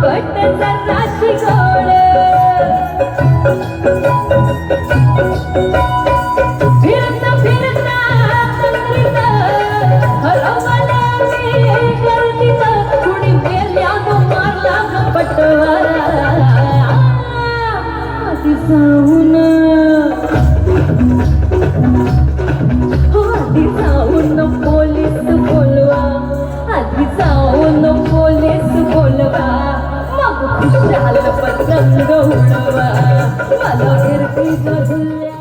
फुकट जराशी गोड फिरता फिरता तंद्रीत हरवले मी गर्दीत कुणी मेल्यानं मारला ग पटवारा आधी जाऊन पोलीस बोलवा आधी जाऊन पोलीस बोलवा मग खुशाल पतंग उडवा मला फिरती झुल्या